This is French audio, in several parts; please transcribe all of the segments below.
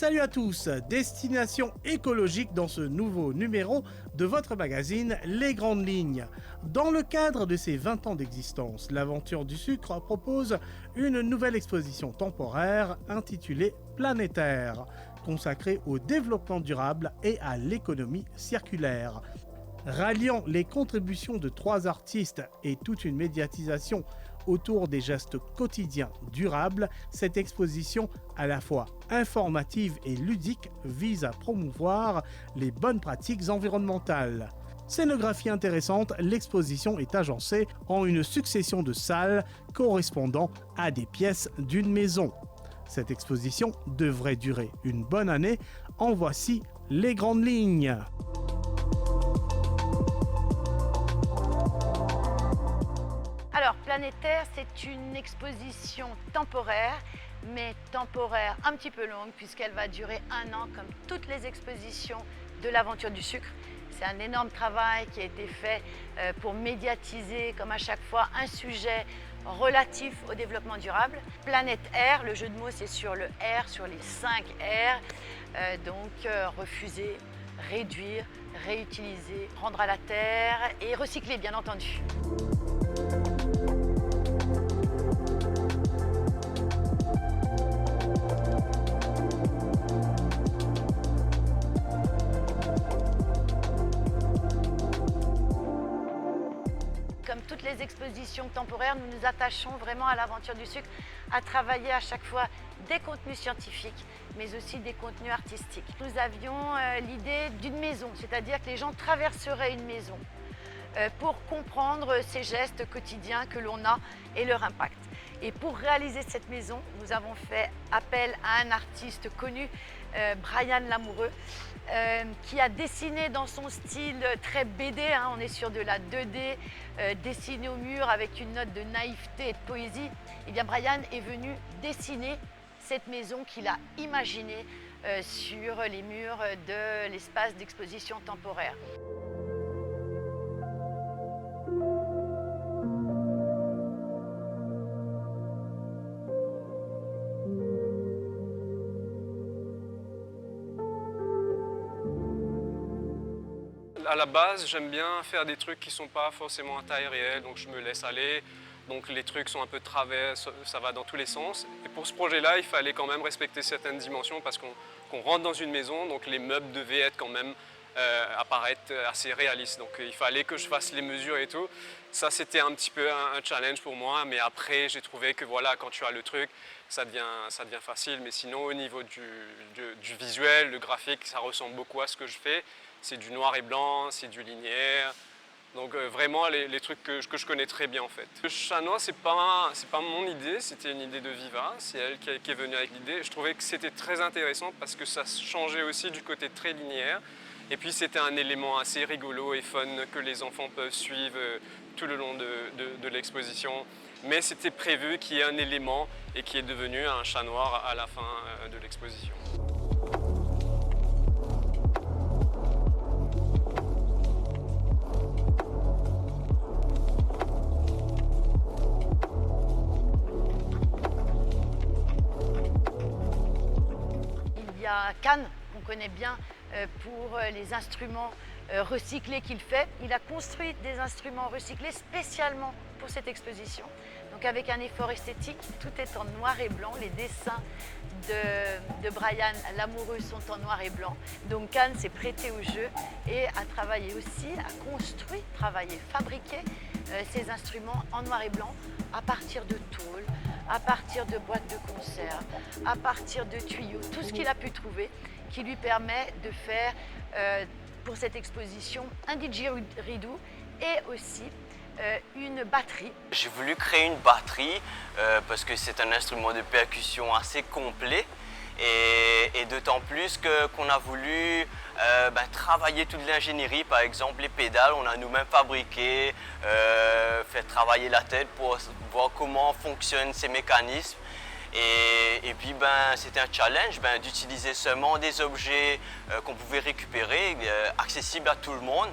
Salut à tous, destination écologique dans ce nouveau numéro de votre magazine Les Grandes Lignes. Dans le cadre de ses 20 ans d'existence, l'Aventure du Sucre propose une nouvelle exposition temporaire intitulée Planétaire, consacrée au développement durable et à l'économie circulaire. Ralliant les contributions de 3 artistes et toute une médiatisation autour des gestes quotidiens durables, cette exposition à la fois informative et ludique vise à promouvoir les bonnes pratiques environnementales. Scénographie intéressante, l'exposition est agencée en une succession de salles correspondant à des pièces d'une maison. Cette exposition devrait durer une bonne année. En voici les grandes lignes. Alors, Planétaire, c'est une exposition temporaire, mais temporaire un petit peu longue, puisqu'elle va durer 1 an, comme toutes les expositions de l'Aventure du Sucre. C'est un énorme travail qui a été fait pour médiatiser, comme à chaque fois, un sujet relatif au développement durable. Planète R, le jeu de mots, c'est sur le R, sur les 5 R. Refuser, réduire, réutiliser, rendre à la terre et recycler, bien entendu. Comme toutes les expositions temporaires, nous nous attachons vraiment à l'Aventure du Sucre, à travailler à chaque fois des contenus scientifiques, mais aussi des contenus artistiques. Nous avions l'idée d'une maison, c'est-à-dire que les gens traverseraient une maison pour comprendre ces gestes quotidiens que l'on a et leur impact. Et pour réaliser cette maison, nous avons fait appel à un artiste connu, Brian Lamoureux, qui a dessiné dans son style très BD, on est sur de la 2D, dessiné au mur avec une note de naïveté et de poésie. Et bien Brian est venu dessiner cette maison qu'il a imaginée sur les murs de l'espace d'exposition temporaire. À la base, j'aime bien faire des trucs qui ne sont pas forcément à taille réelle, donc je me laisse aller. Donc les trucs sont un peu de travers, ça va dans tous les sens. Et pour ce projet-là, il fallait quand même respecter certaines dimensions parce qu'on rentre dans une maison, donc les meubles devaient être quand même apparaître assez réalistes. Donc il fallait que je fasse les mesures et tout. Ça, c'était un petit peu un challenge pour moi, mais après, j'ai trouvé que voilà, quand tu as le truc, ça devient facile. Mais sinon, au niveau du visuel, le graphique, ça ressemble beaucoup à ce que je fais. C'est du noir et blanc, c'est du linéaire. Donc vraiment les trucs que je connais très bien en fait. Le chat noir, c'est pas mon idée, c'était une idée de Viva, c'est elle qui est venue avec l'idée. Je trouvais que c'était très intéressant parce que ça changeait aussi du côté très linéaire. Et puis c'était un élément assez rigolo et fun que les enfants peuvent suivre tout le long de l'exposition. Mais c'était prévu qu'il y ait un élément et qui est devenu un chat noir à la fin de l'exposition. Il y a Cannes, qu'on connaît bien pour les instruments recyclés qu'il fait. Il a construit des instruments recyclés spécialement pour cette exposition. Donc avec un effort esthétique, tout est en noir et blanc. Les dessins de Brian Lamoureux sont en noir et blanc. Donc Cannes s'est prêté au jeu et a travaillé aussi, a construit, fabriqué ces instruments en noir et blanc à partir de tôles, à partir de boîtes de conserve, à partir de tuyaux, tout ce qu'il a pu trouver qui lui permet de faire pour cette exposition un didgeridoo et aussi une batterie. J'ai voulu créer une batterie parce que c'est un instrument de percussion assez complet et d'autant plus qu'on a voulu travailler toute l'ingénierie, par exemple les pédales, on a nous-mêmes fabriqué, fait travailler la tête pour voir comment fonctionnent ces mécanismes. Et puis c'était un challenge d'utiliser seulement des objets qu'on pouvait récupérer, accessibles à tout le monde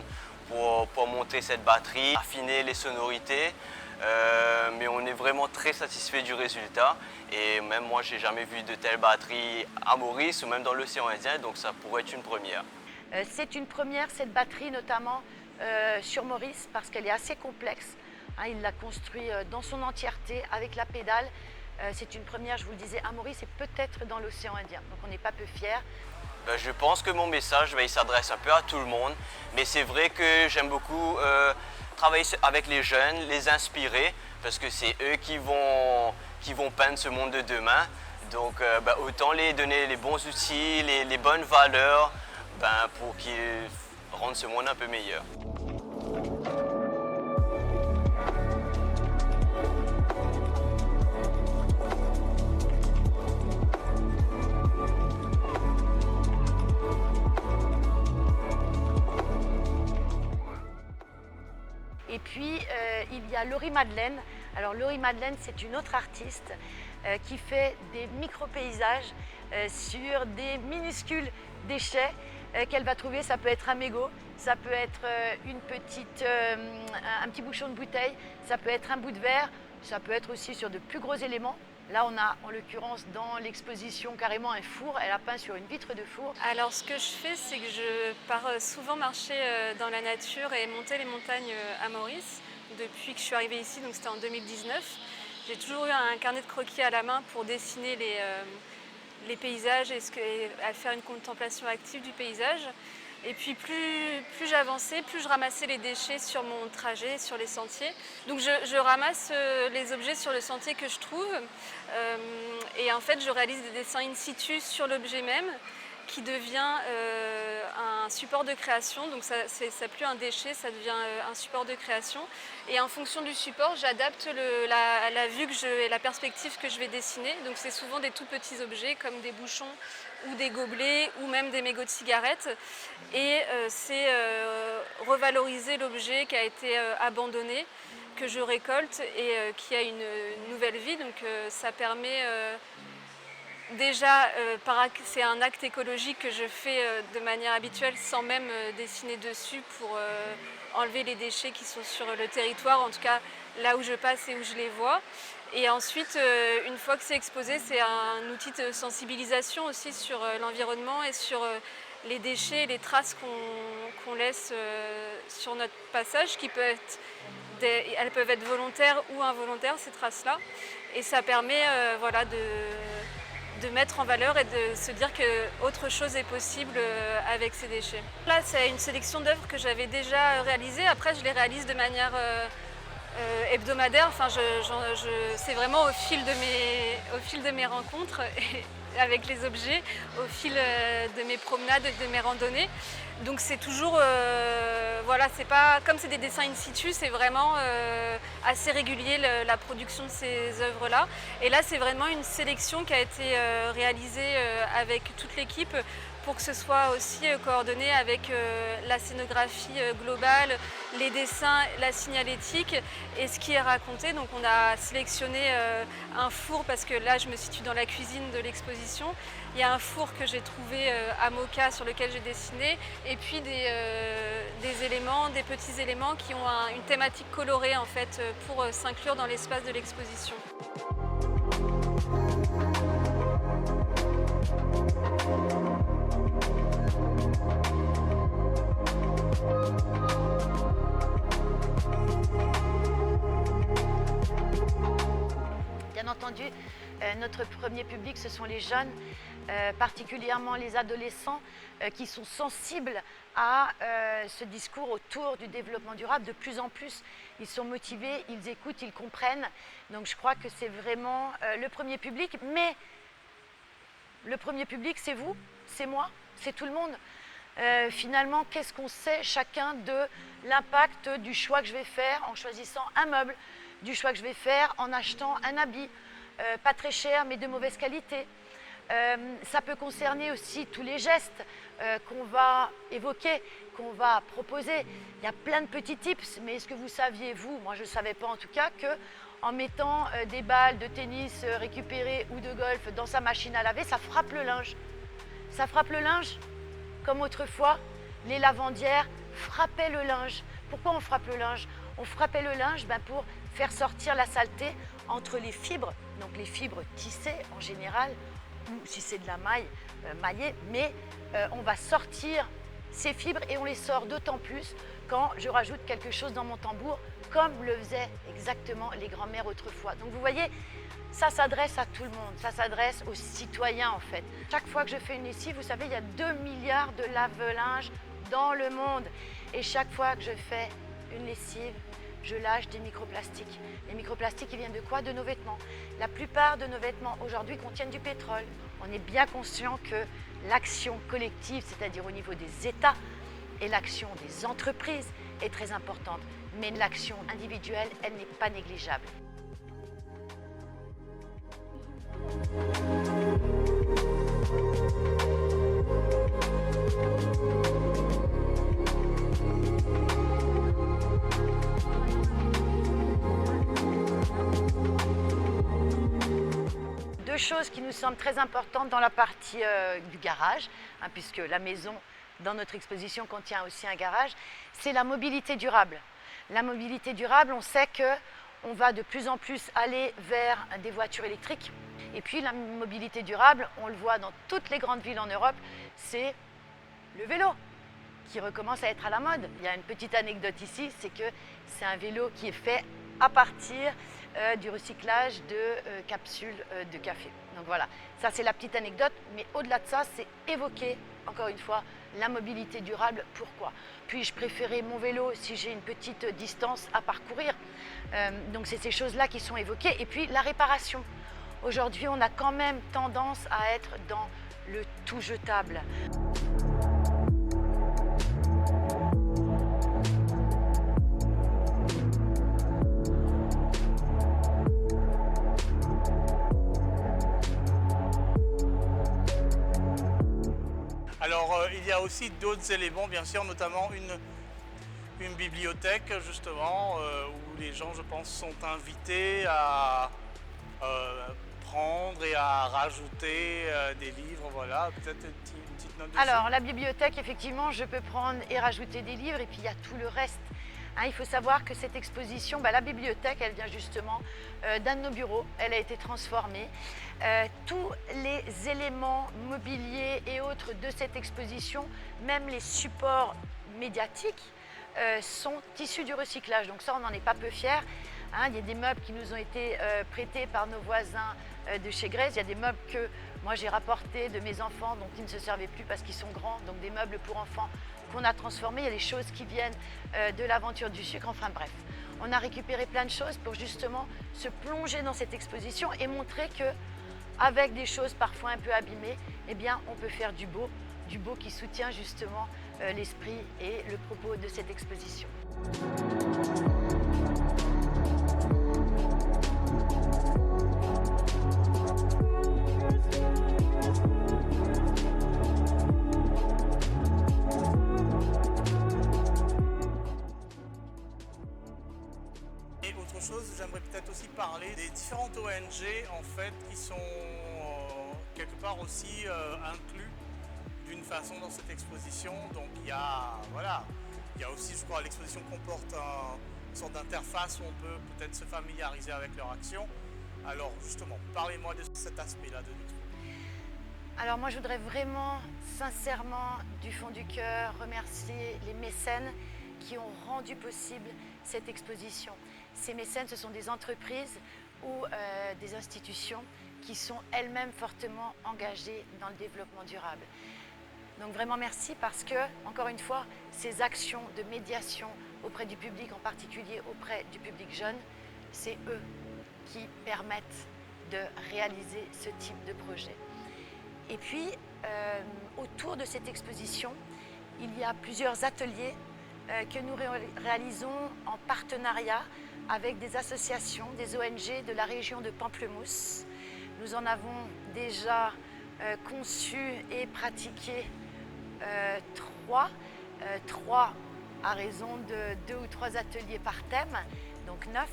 pour monter cette batterie, affiner les sonorités. Mais on est vraiment très satisfait du résultat Et même moi, j'ai jamais vu de telles batteries à Maurice ou même dans l'océan Indien, donc ça pourrait être une première. C'est une première, cette batterie notamment sur Maurice, parce qu'elle est assez complexe. Il l'a construit dans son entièreté avec la pédale. C'est une première, je vous le disais, à Maurice et peut-être dans l'océan Indien. Donc on n'est pas peu fiers. Je pense que mon message il s'adresse un peu à tout le monde, mais c'est vrai que j'aime beaucoup travailler avec les jeunes, les inspirer, parce que c'est eux qui vont peindre ce monde de demain. Donc autant les donner les bons outils, les bonnes valeurs, pour qu'ils rendent ce monde un peu meilleur. Et puis, il y a Laurie Madeleine. Alors, Laurie Madeleine, c'est une autre artiste qui fait des micro-paysages sur des minuscules déchets qu'elle va trouver. Ça peut être un mégot, ça peut être un petit bouchon de bouteille, ça peut être un bout de verre, ça peut être aussi sur de plus gros éléments. Là, on a en l'occurrence dans l'exposition carrément un four. Elle a peint sur une vitre de four. Alors, ce que je fais, c'est que je pars souvent marcher dans la nature et monter les montagnes à Maurice depuis que je suis arrivée ici, donc c'était en 2019. J'ai toujours eu un carnet de croquis à la main pour dessiner les paysages et à faire une contemplation active du paysage. Et puis plus j'avançais, plus je ramassais les déchets sur mon trajet, sur les sentiers. Donc je ramasse les objets sur le sentier que je trouve et en fait je réalise des dessins in situ sur l'objet même qui devient un support de création. Donc c'est plus un déchet, ça devient un support de création. Et en fonction du support, j'adapte la vue et la perspective que je vais dessiner. Donc c'est souvent des tout petits objets comme des bouchons ou des gobelets ou même des mégots de cigarettes. Et c'est revaloriser l'objet qui a été abandonné, que je récolte et qui a une nouvelle vie. Donc ça permet déjà, c'est un acte écologique que je fais de manière habituelle sans même dessiner dessus pour enlever les déchets qui sont sur le territoire, en tout cas là où je passe et où je les vois. Et ensuite, une fois que c'est exposé, c'est un outil de sensibilisation aussi sur l'environnement et sur les déchets et les traces qu'on laisse sur notre passage, elles peuvent être volontaires ou involontaires, ces traces-là. Et ça permet de mettre en valeur et de se dire qu'autre chose est possible avec ces déchets. Là, c'est une sélection d'œuvres que j'avais déjà réalisées. Après, je les réalise de manière hebdomadaire. Enfin, c'est vraiment au fil de mes rencontres avec les objets, au fil de mes promenades et de mes randonnées. Donc c'est toujours, c'est pas comme c'est des dessins in situ, c'est vraiment assez régulier la production de ces œuvres-là. Et là, c'est vraiment une sélection qui a été réalisée avec toute l'équipe pour que ce soit aussi coordonné avec la scénographie globale, les dessins, la signalétique et ce qui est raconté. Donc on a sélectionné un four parce que là, je me situe dans la cuisine de l'exposition. Il y a un four que j'ai trouvé à Moka sur lequel j'ai dessiné et puis des éléments, des petits éléments qui ont une thématique colorée en fait pour s'inclure dans l'espace de l'exposition. Bien entendu, notre premier public, ce sont les jeunes, particulièrement les adolescents qui sont sensibles à ce discours autour du développement durable. De plus en plus, ils sont motivés, ils écoutent, ils comprennent. Donc je crois que c'est vraiment le premier public. Mais le premier public, c'est vous, c'est moi, c'est tout le monde. Finalement, qu'est-ce qu'on sait chacun de l'impact du choix que je vais faire en choisissant un meuble, du choix que je vais faire en achetant un habit, pas très cher mais de mauvaise qualité. Ça peut concerner aussi tous les gestes qu'on va évoquer, qu'on va proposer. Il y a plein de petits tips, mais est-ce que vous saviez, vous, moi je ne savais pas en tout cas, qu'en mettant des balles de tennis récupérées ou de golf dans sa machine à laver, ça frappe le linge. Ça frappe le linge comme autrefois, les lavandières frappaient le linge. Pourquoi on frappe le linge? On frappait le linge pour faire sortir la saleté entre les fibres donc les fibres tissées en général, ou si c'est de la maille, maillée, mais on va sortir ces fibres et on les sort d'autant plus quand je rajoute quelque chose dans mon tambour, comme le faisaient exactement les grands-mères autrefois. Donc vous voyez, ça s'adresse à tout le monde, ça s'adresse aux citoyens en fait. Chaque fois que je fais une lessive, vous savez, il y a 2 milliards de lave-linge dans le monde. Et chaque fois que je fais une lessive, je lâche des microplastiques. Les microplastiques, ils viennent de quoi? De nos vêtements. La plupart de nos vêtements aujourd'hui contiennent du pétrole. On est bien conscient que l'action collective, c'est-à-dire au niveau des États, et l'action des entreprises est très importante. Mais l'action individuelle, elle n'est pas négligeable. Deux choses qui nous semblent très importantes dans la partie du garage, puisque la maison dans notre exposition contient aussi un garage, c'est la mobilité durable. La mobilité durable, on sait qu'on va de plus en plus aller vers des voitures électriques. Et puis la mobilité durable, on le voit dans toutes les grandes villes en Europe, c'est le vélo qui recommence à être à la mode. Il y a une petite anecdote ici, c'est que c'est un vélo qui est fait à partir du recyclage de capsules de café. Donc voilà, ça c'est la petite anecdote, mais au-delà de ça, c'est évoquer, encore une fois, la mobilité durable. Pourquoi? Puis-je préférer mon vélo si j'ai une petite distance à parcourir? Donc c'est ces choses-là qui sont évoquées. Et puis la réparation. Aujourd'hui, on a quand même tendance à être dans le tout jetable. Alors, il y a aussi d'autres éléments, bien sûr, notamment une bibliothèque, justement, où les gens, je pense, sont invités à prendre et à rajouter des livres, voilà, peut-être une petite note dessus. Alors, la bibliothèque, effectivement, je peux prendre et rajouter des livres, et puis il y a tout le reste. Il faut savoir que cette exposition, la bibliothèque, elle vient justement d'un de nos bureaux, elle a été transformée. Tous les éléments mobiliers et autres de cette exposition, même les supports médiatiques, sont issus du recyclage. Donc ça, on n'en est pas peu fiers. Il y a des meubles qui nous ont été prêtés par nos voisins de chez Grèce. Il y a des meubles que moi j'ai rapportés de mes enfants, donc ils ne se servaient plus parce qu'ils sont grands. Donc des meubles pour enfants qu'on a transformés. Il y a des choses qui viennent de l'aventure du sucre. Enfin bref, on a récupéré plein de choses pour justement se plonger dans cette exposition et montrer que avec des choses parfois un peu abîmées, eh bien, on peut faire du beau qui soutient justement l'esprit et le propos de cette exposition. Et autre chose, j'aimerais peut-être aussi parler des différentes ONG en fait qui sont quelque part aussi inclus d'une façon dans cette exposition. Donc il y a aussi, je crois, l'exposition comporte une sorte d'interface où on peut peut-être se familiariser avec leur action. Alors justement, parlez-moi de cet aspect-là de l'exposition. Alors moi je voudrais vraiment, sincèrement, du fond du cœur, remercier les mécènes qui ont rendu possible cette exposition. Ces mécènes, ce sont des entreprises ou des institutions qui sont elles-mêmes fortement engagées dans le développement durable. Donc vraiment merci parce que, encore une fois, ces actions de médiation auprès du public, en particulier auprès du public jeune, c'est eux qui permettent de réaliser ce type de projet. Et puis, autour de cette exposition, il y a plusieurs ateliers que nous réalisons en partenariat avec des associations, des ONG de la région de Pamplemousse. Nous en avons déjà conçu et pratiqué 3 à raison de 2 ou 3 ateliers par thème, donc 9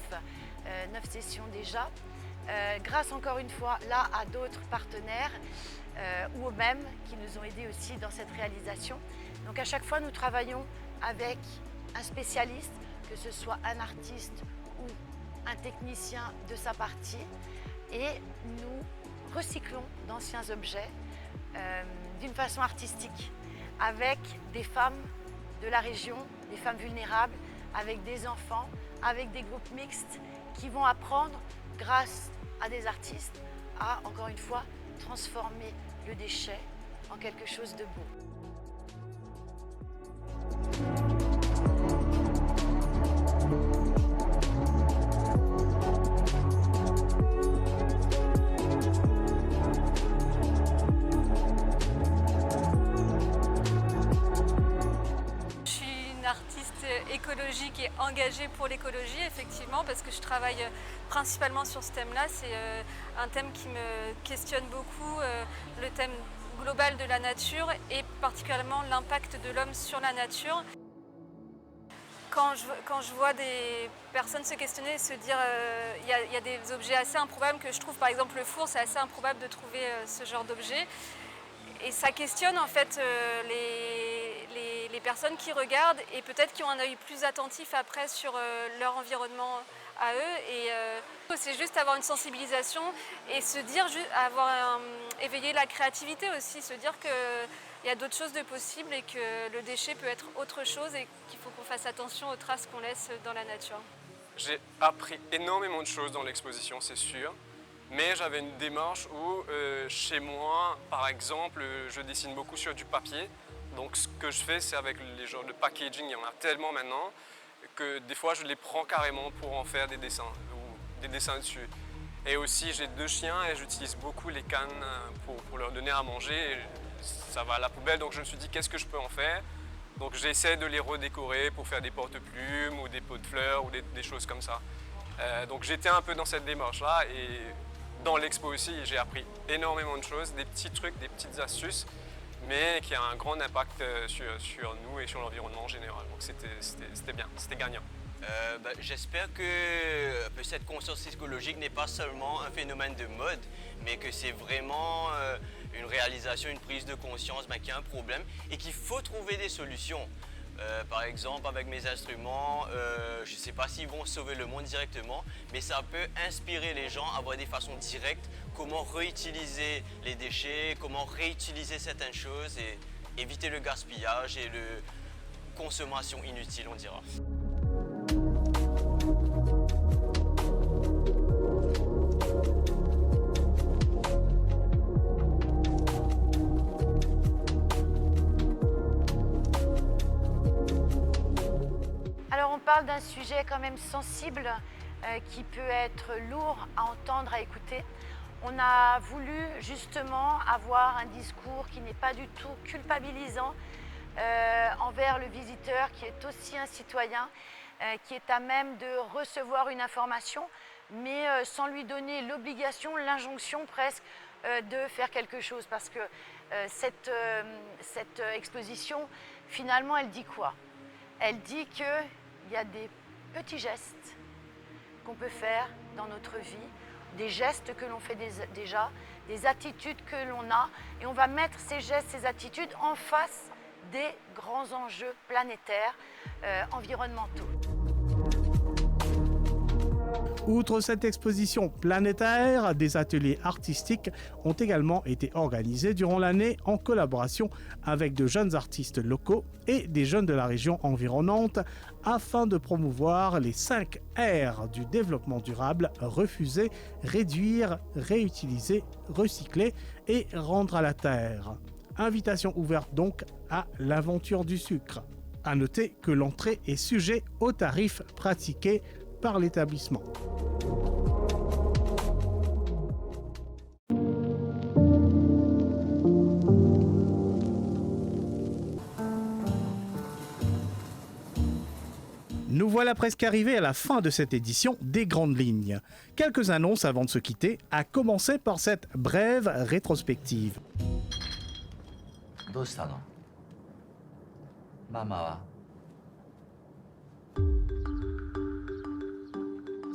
sessions déjà. Grâce encore une fois là à d'autres partenaires ou eux-mêmes qui nous ont aidés aussi dans cette réalisation. Donc à chaque fois nous travaillons avec un spécialiste, que ce soit un artiste ou un technicien de sa partie, et nous recyclons d'anciens objets d'une façon artistique avec des femmes de la région, des femmes vulnérables, avec des enfants, avec des groupes mixtes qui vont apprendre, grâce à des artistes, à, encore une fois, transformer le déchet en quelque chose de beau. Écologique et engagée pour l'écologie, effectivement, parce que je travaille principalement sur ce thème-là. C'est un thème qui me questionne beaucoup, le thème global de la nature et particulièrement l'impact de l'homme sur la nature. Quand je vois des personnes se questionner et se dire il y a des objets assez improbables que je trouve, par exemple le four, c'est assez improbable de trouver ce genre d'objet. Et ça questionne en fait les personnes qui regardent et peut-être qui ont un œil plus attentif après sur leur environnement à eux. Et c'est juste avoir une sensibilisation et se dire, éveiller la créativité aussi, se dire qu'il y a d'autres choses de possibles et que le déchet peut être autre chose et qu'il faut qu'on fasse attention aux traces qu'on laisse dans la nature. J'ai appris énormément de choses dans l'exposition, c'est sûr. Mais j'avais une démarche où, chez moi, par exemple, je dessine beaucoup sur du papier. Donc ce que je fais, c'est avec les genres de packaging, il y en a tellement maintenant, que des fois je les prends carrément pour en faire des dessins, ou des dessins dessus. Et aussi, j'ai 2 chiens et j'utilise beaucoup les cannes pour leur donner à manger. Et ça va à la poubelle, donc je me suis dit, qu'est-ce que je peux en faire? Donc j'essaie de les redécorer pour faire des porte-plumes ou des pots de fleurs ou des choses comme ça. Donc j'étais un peu dans cette démarche-là et dans l'expo aussi, j'ai appris énormément de choses, des petits trucs, des petites astuces, mais qui a un grand impact sur nous et sur l'environnement en général. Donc c'était bien, c'était gagnant. J'espère que cette conscience écologique n'est pas seulement un phénomène de mode, mais que c'est vraiment une réalisation, une prise de conscience qu'il y a un problème et qu'il faut trouver des solutions. Par exemple, avec mes instruments, je ne sais pas s'ils vont sauver le monde directement, mais ça peut inspirer les gens à voir des façons directes comment réutiliser les déchets, comment réutiliser certaines choses et éviter le gaspillage et la consommation inutile, on dira. On parle d'un sujet quand même sensible qui peut être lourd à entendre, à écouter. On a voulu justement avoir un discours qui n'est pas du tout culpabilisant envers le visiteur, qui est aussi un citoyen, qui est à même de recevoir une information, mais sans lui donner l'obligation, l'injonction presque de faire quelque chose. Parce que cette exposition, finalement, elle dit quoi? Elle dit qu'il y a des petits gestes qu'on peut faire dans notre vie, des gestes que l'on fait déjà, des attitudes que l'on a, et on va mettre ces gestes, ces attitudes en face des grands enjeux planétaires, environnementaux. Outre cette exposition planétaire, des ateliers artistiques ont également été organisés durant l'année en collaboration avec de jeunes artistes locaux et des jeunes de la région environnante afin de promouvoir les 5 R du développement durable: refuser, réduire, réutiliser, recycler et rendre à la terre. Invitation ouverte donc à l'aventure du sucre. À noter que l'entrée est sujet aux tarifs pratiqués par l'établissement. Nous voilà presque arrivés à la fin de cette édition des Grandes Lignes. Quelques annonces avant de se quitter, à commencer par cette brève rétrospective. どうしたの? ママは?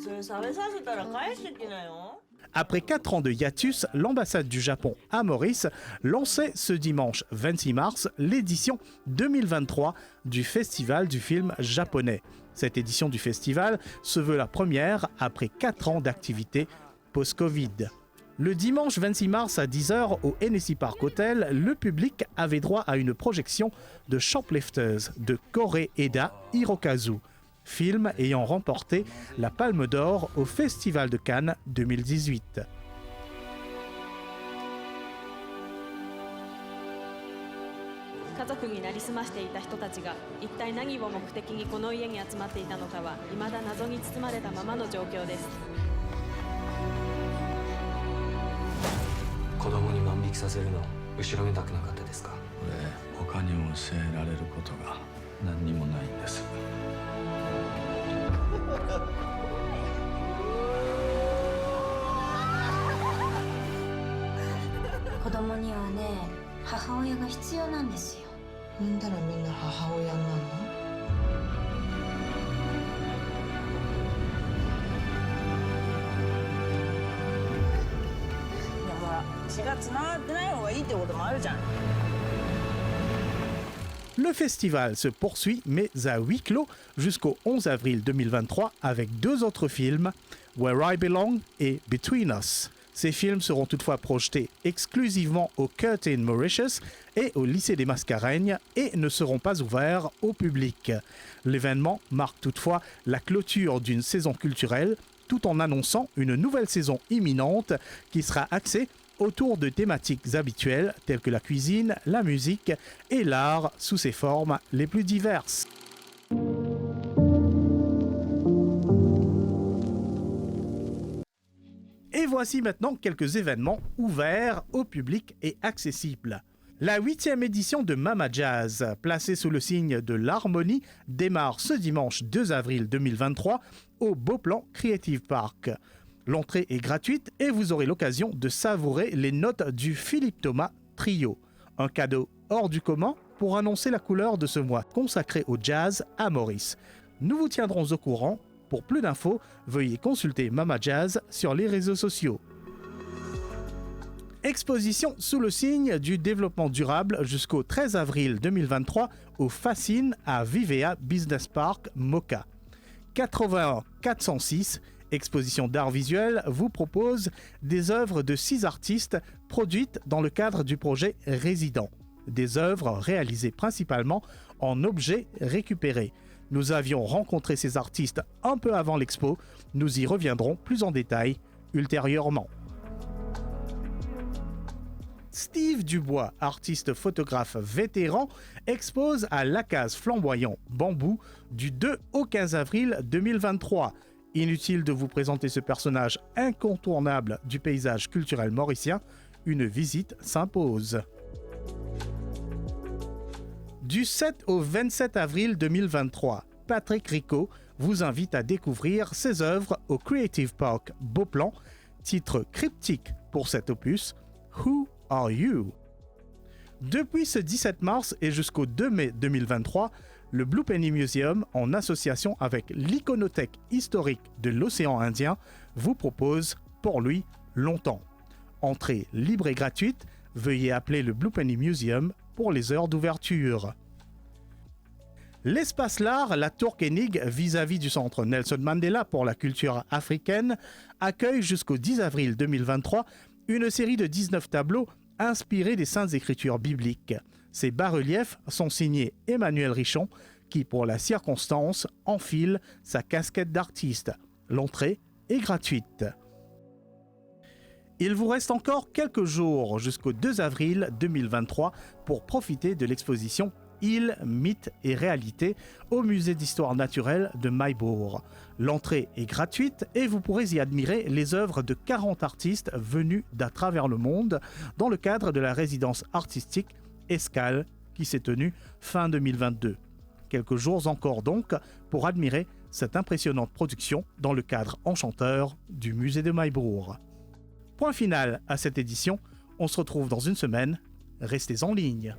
それ食べさせたら返してきなよ。 Après 4 ans de hiatus, l'ambassade du Japon à Maurice lançait ce dimanche 26 mars l'édition 2023 du Festival du film japonais. Cette édition du festival se veut la première après 4 ans d'activité post-Covid. Le dimanche 26 mars à 10h au Hennessy Park Hotel, le public avait droit à une projection de Shoplifters de Koreeda Hirokazu, film ayant remporté la Palme d'Or au Festival de Cannes 2018. Le festival se poursuit mais à huis clos jusqu'au 11 avril 2023 avec 2 autres films, Where I Belong et Between Us. Ces films seront toutefois projetés exclusivement au Curtin Mauritius et au lycée des Mascareignes et ne seront pas ouverts au public. L'événement marque toutefois la clôture d'une saison culturelle tout en annonçant une nouvelle saison imminente qui sera axée autour de thématiques habituelles telles que la cuisine, la musique et l'art sous ses formes les plus diverses. Et voici maintenant quelques événements ouverts au public et accessibles. La 8e édition de Mama Jazz, placée sous le signe de l'harmonie, démarre ce dimanche 2 avril 2023 au Beauplan Creative Park. L'entrée est gratuite et vous aurez l'occasion de savourer les notes du Philippe Thomas Trio. Un cadeau hors du commun pour annoncer la couleur de ce mois consacré au jazz à Maurice. Nous vous tiendrons au courant. Pour plus d'infos, veuillez consulter Mama Jazz sur les réseaux sociaux. Exposition sous le signe du développement durable jusqu'au 13 avril 2023 au Fascine à Vivea Business Park Moka. 81 406, exposition d'art visuel, vous propose des œuvres de 6 artistes produites dans le cadre du projet Résident. Des œuvres réalisées principalement en objets récupérés. Nous avions rencontré ces artistes un peu avant l'expo, nous y reviendrons plus en détail ultérieurement. Steve Dubois, artiste photographe vétéran, expose à l'Acaz flamboyant Bambou du 2 au 15 avril 2023. Inutile de vous présenter ce personnage incontournable du paysage culturel mauricien, une visite s'impose. Du 7 au 27 avril 2023, Patrick Rico vous invite à découvrir ses œuvres au Creative Park Beauplan, titre cryptique pour cet opus, Who Are You? Depuis ce 17 mars et jusqu'au 2 mai 2023, le Blue Penny Museum, en association avec l'Iconothèque historique de l'océan Indien, vous propose Pour lui, longtemps. Entrée libre et gratuite, veuillez appeler le Blue Penny Museum pour les heures d'ouverture. L'espace L'Art, la Tour Koenig, vis-à-vis du centre Nelson Mandela pour la culture africaine, accueille jusqu'au 10 avril 2023 une série de 19 tableaux inspirés des saintes écritures bibliques. Ces bas-reliefs sont signés Emmanuel Richon, qui pour la circonstance enfile sa casquette d'artiste. L'entrée est gratuite. Il vous reste encore quelques jours jusqu'au 2 avril 2023 pour profiter de l'exposition Îles, mythes et réalités au musée d'histoire naturelle de Maillebourg. L'entrée est gratuite et vous pourrez y admirer les œuvres de 40 artistes venus d'à travers le monde dans le cadre de la résidence artistique Escale qui s'est tenue fin 2022. Quelques jours encore donc pour admirer cette impressionnante production dans le cadre enchanteur du musée de Maillebourg. Point final à cette édition, on se retrouve dans une semaine, restez en ligne.